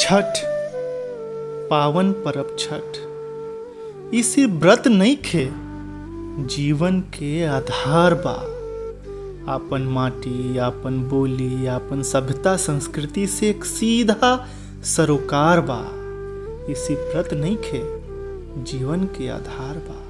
छठ पावन परब छठ ई सिर्फ व्रत नहीं खे, जीवन के आधार बा। आपन माटी, आपन बोली, आपन सभ्यता संस्कृति से एक सीधा सरोकार बा। ई सिर्फ व्रत नहीं खे, जीवन के आधार बा।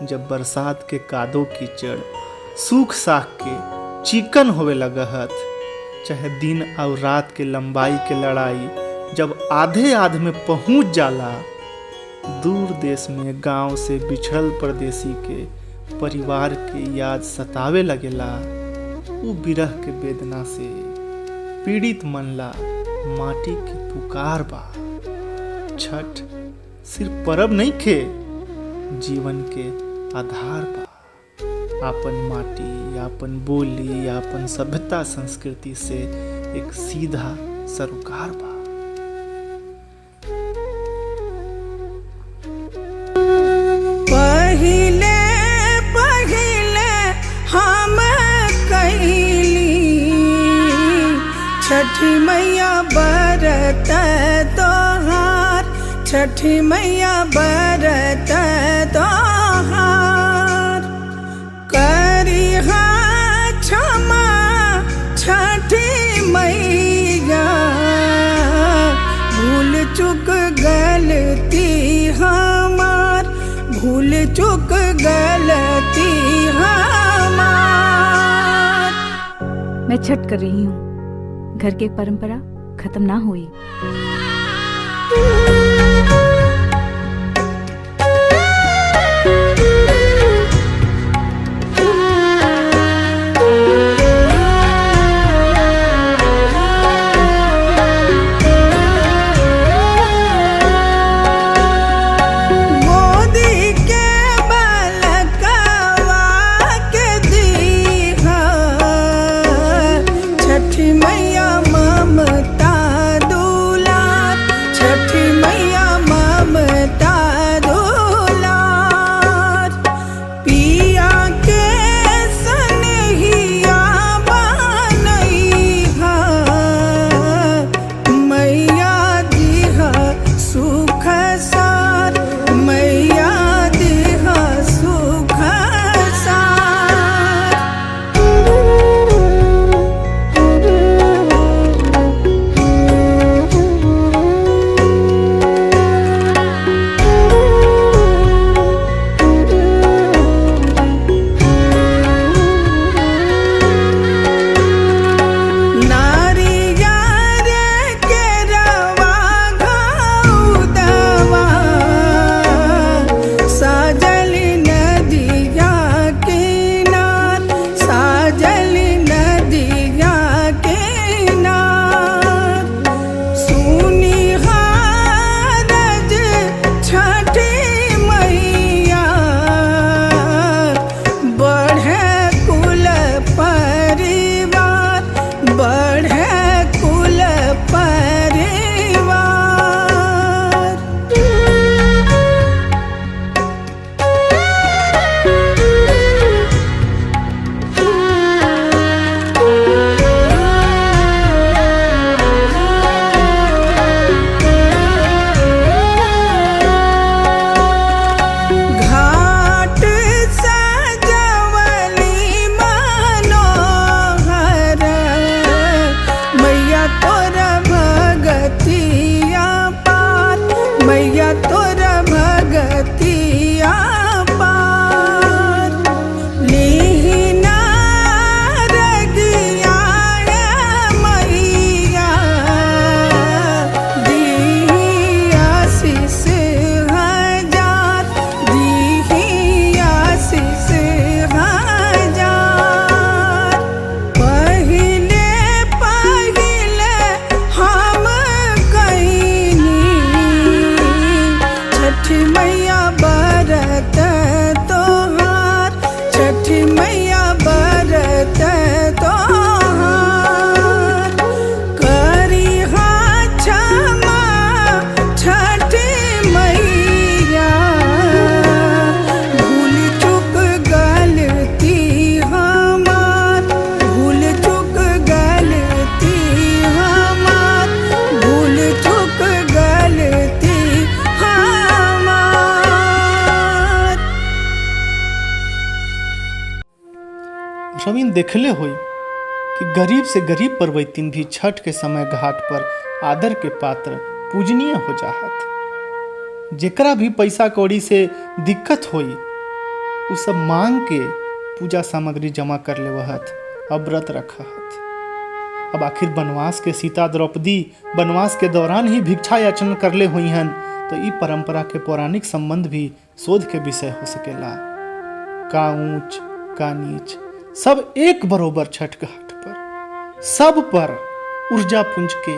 जब बरसात के कादो कीचड़ सूख साख के चिकन होवे लगहत, चाहे दिन और रात के लंबाई के लड़ाई जब आधे आध में पहुंच जाला, दूर देश में गांव से बिछड़ल परदेसी के परिवार के याद सतावे लगेला। उ बिरह के वेदना से पीड़ित मनला माटी के पुकार बा। छठ सिर्फ परब नहीं खे, जीवन के आधार बा। आपन माटी, आपन बोली, आपन सभ्यता संस्कृति से एक सीधा सरोकार बा। छठी मैया बरत तोहार, छठी मैया बरत तोहार। करिहा क्षमा छठी मैया, भूल चुक गलती हमार, भूल चुक गलती हमार। मैं छठ कर रही हूँ, घर की परंपरा खत्म ना हुई। रवीन देखले हुई कि गरीब से गरीब परवैतिन भी छठ के समय घाट पर आदर के पात्र पूजनीय हो जाहत। जेकरा भी पैसा कौड़ी से दिक्कत होई उ सब मांग के पूजा सामग्री जमा कर लेवहत, अब व्रत रखहत। अब आखिर बनवास के सीता द्रौपदी बनवास के दौरान ही भिक्षा याचन करले हुई हन, तो ई परंपरा के पौराणिक संबंध भी शोध के विषय हो सकेला। का ऊंच का नीच सब एक बरोबर छठ घाट पर, सब पर ऊर्जा पुंज के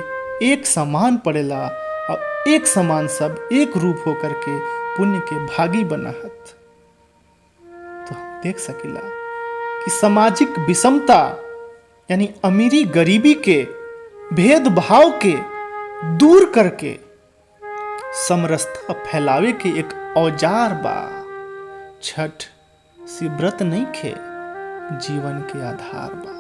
एक समान पड़ेला और एक समान सब एक रूप होकर के पुण्य के भागी बनाहत। तो हम देख सकेला कि सामाजिक विषमता यानी अमीरी गरीबी के भेदभाव के दूर करके समरसता फैलावे के एक औजार बा। छठ से व्रत नहीं खे, जीवन के आधार बा।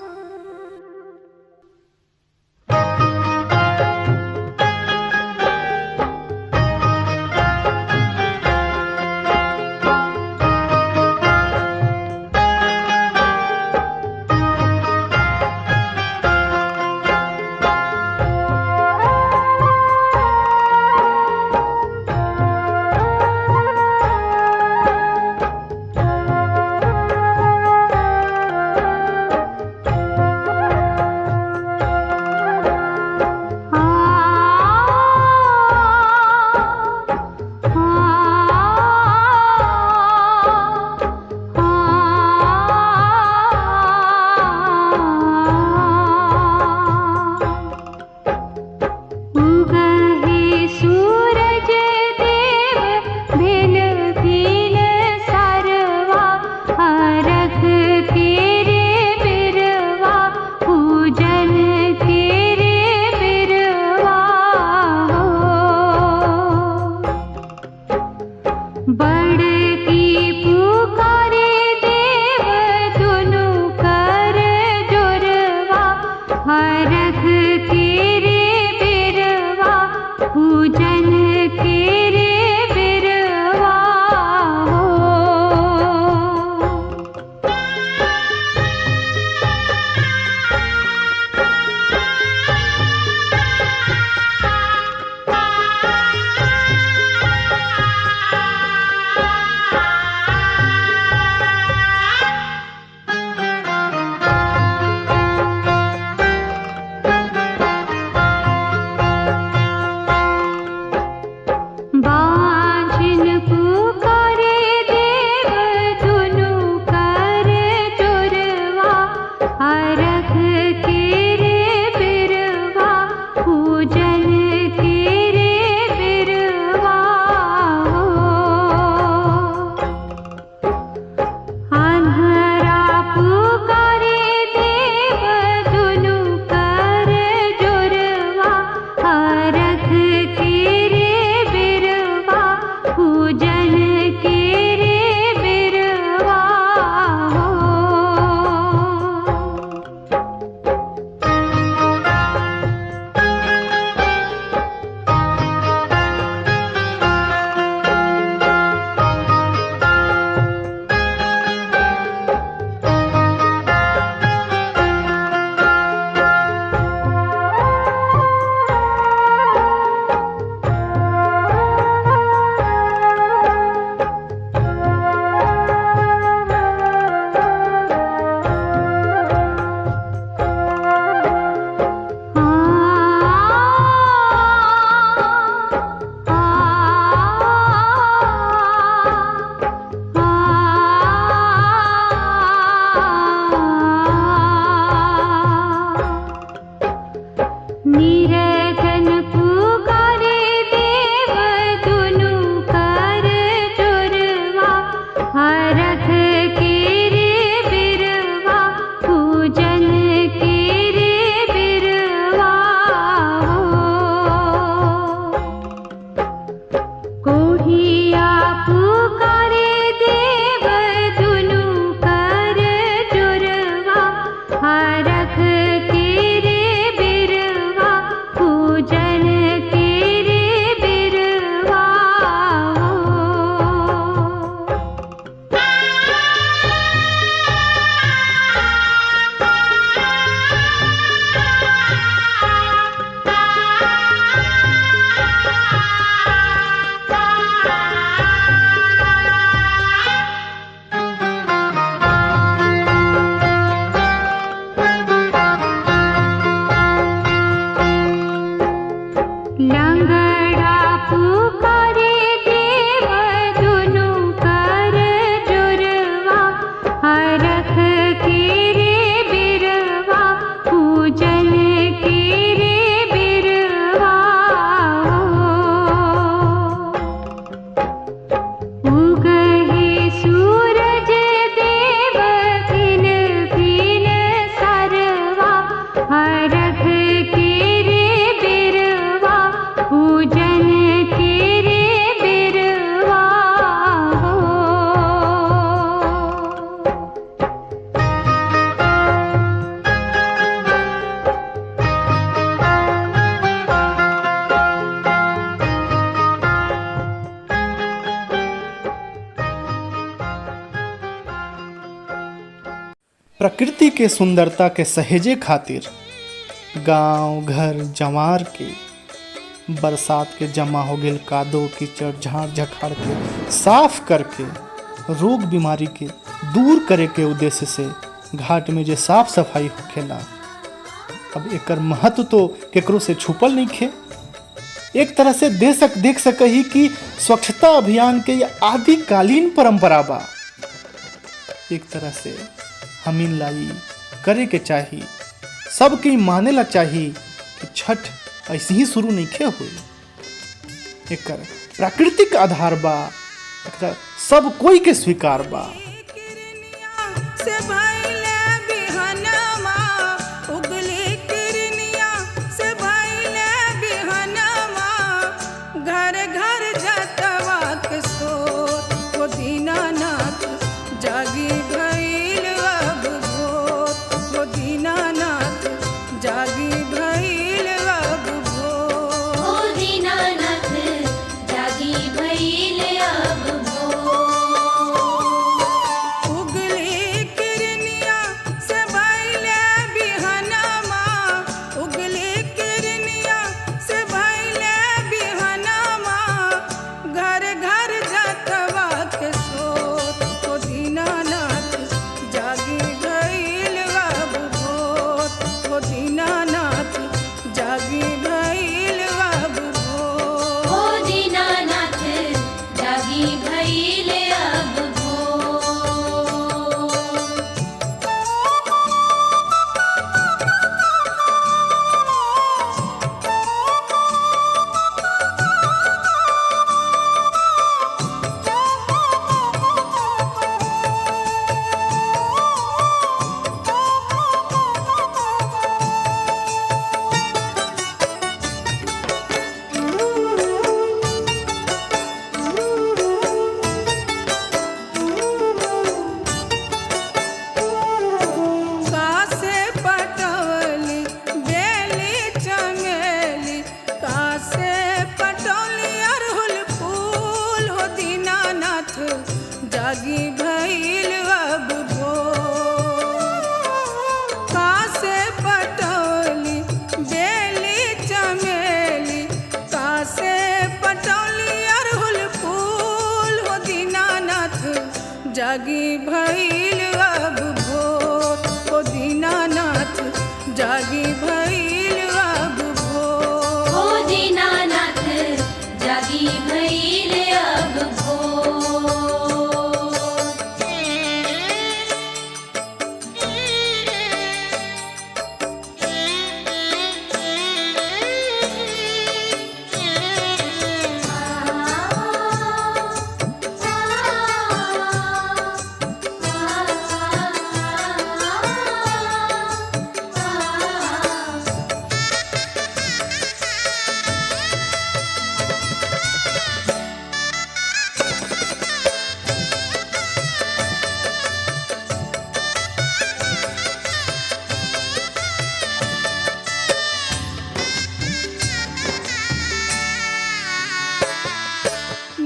बड़की पुकारे देव दुनु कर जोरवा, हरख के रे बिरवा, पूजन के रे बिरवा हो। बांझिन पुकारे देव दुनु कर जोरवा, हरख के रे बिरवा, पूजन के रे बिरवा हो। अन्हरा पुकारे देव दुनु कर जोरवा, हरख के रे बिरवा, पूजन के रे बिरवा हो। निरधन पुकारे देव दुनु कर जोरवा, हरख के रे बिरवा, पूजन के रे बिरवा हो। कोढ़िया पुकारे देव दुनु कर जोरवा, हरख के रे बिरवा, पूजन के रे बिरवा हो। लंगड़ा पुकारे देव दुनु कर जोरवा, हरख के रे बिरवा, पूजन के रे बिरवा हो। उगहे सूरज देव भिन भिन सरवा, हरख के रे बिरवा, पूजन के रे बिरवा हो। प्रकृति के सुंदरता के सहेजे खातिर गांव घर जमार के बरसात के जमा हो गेल कादो कीचड़ झाड़ झखाड़ के साफ करके रोग बीमारी के दूर करे के उद्देश्य से घाट में जो साफ सफाई होखेला, अब एकर महत्व तो केकरो से छुपल नहीं खे। एक तरह से देख सकही कि स्वच्छता अभियान के ये आदिकालीन परंपरा बा। एक तरह से हमीन लाई करे के चाहिए, सबके माने ला चाहिए कि छठ ऐसे ही शुरू नहीं खे हुई। एक प्राकृतिक आधार बा, एकरा सब कोई के स्वीकार बा। से भइले बिहनमा, उगली किरनिया से भइले बिहनमा, घर घर जतवा के सोर दीनानाथ जागी भइल अब भोर। कासे पटौली बेली चमेली, कासे पटौली अरहुल फूल हो दीनानाथ जागी भइल अब भोर। हो दीनानाथ जागी भइल अब भोर। हो दीनानाथ जागी भइल अब भोर।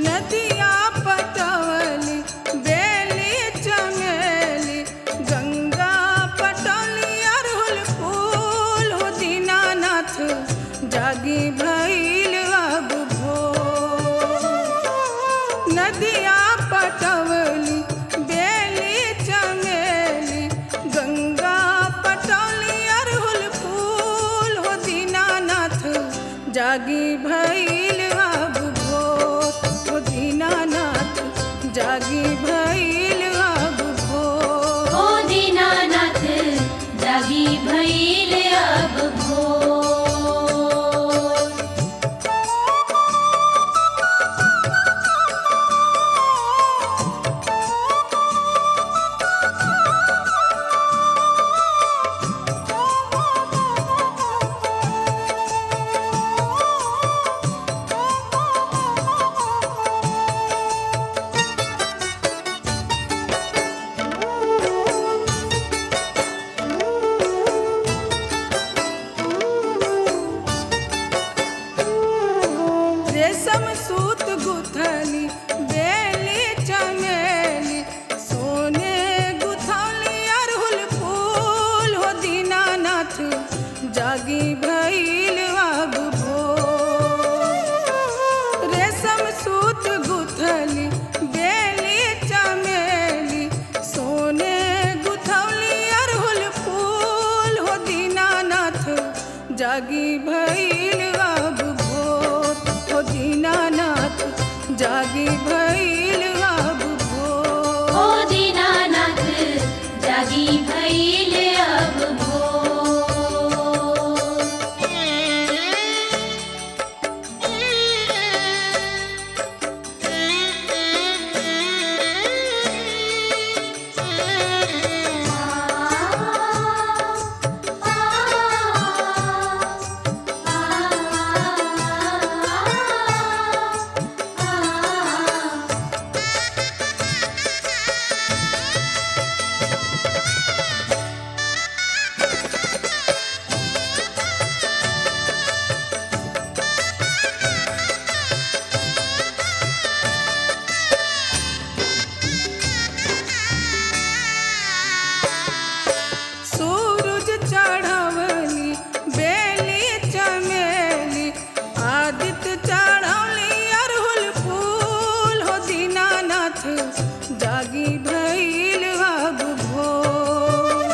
नदिया पटौली बेली चमेली, गंगा पटौली अरहुल फूल हो दीनानाथ जागी भइल अब भोर। नदिया पटौली बेली चमेली, गंगा पटौली अरहुल फूल हो दीनानाथ जागी भइल अब भोर। हो दीनानाथ जागी भइल अब भोर। हो दीनानाथ जागी भइल अब भोर। रेशम सूत गुथली बेली चमेली, सोने गुथली अरहुल फूल हो दीनानाथ जागी भइल अब भोर। रेशम सूत गुथली बेली चमेली, सोने गुथली अरहुल फूल हो दीनानाथ जागी भइल अब भोर। हो दीनानाथ जागी भइल अब भोर। हो दीनानाथ जागी भइल अब भोर। सूरज चढ़वली बेली चमेली, आदित्य चढ़वली अरहुल फूल हो दीनानाथ जागी भइल अब भोर।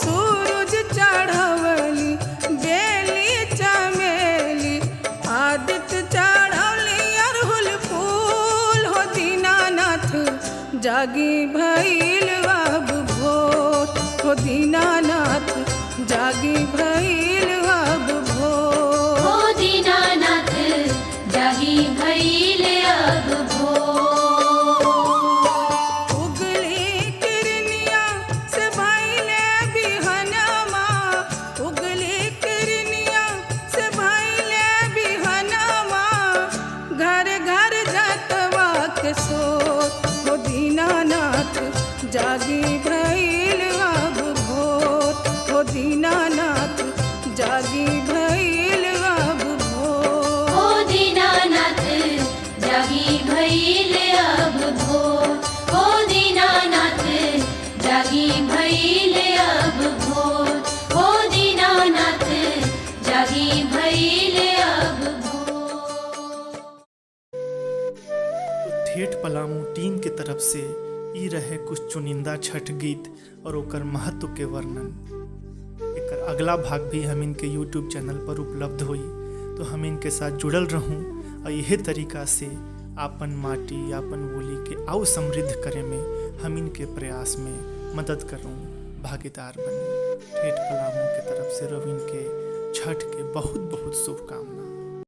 सूरज चढ़वली बेली चमेली, आदित्य चढ़वली अरहुल फूल हो दीनानाथ जागी भइल अब भोर। हो दीनानाथ जागी भइल अब भोर। हो दीनानाथ जागी भइल अब भोर। उगली किरनिया से भइले बिहनमा, उगली किरनिया से भइले बिहनमा, घर घर जतवा के सोर हो दीनानाथ जागी भइल अब भोर। हो दीनानाथ जागी भइल अब भोर। हो दीनानाथ जागी भइल अब टीम के तरफ से ई रहे कुछ चुनिंदा छठ गीत और ओकर महत्व के वर्णन। एकर अगला भाग भी हम इनके यूट्यूब चैनल पर उपलब्ध हुई, तो हम इनके साथ जुड़ल रहूं और यही तरीका से आपन माटी आपन बोली के आउ समृद्ध करे में हम इनके प्रयास में मदद करूं, भागीदार बनी। ठेठ पलामू के तरफ से रविन के छठ के बहुत बहुत शुभकामना।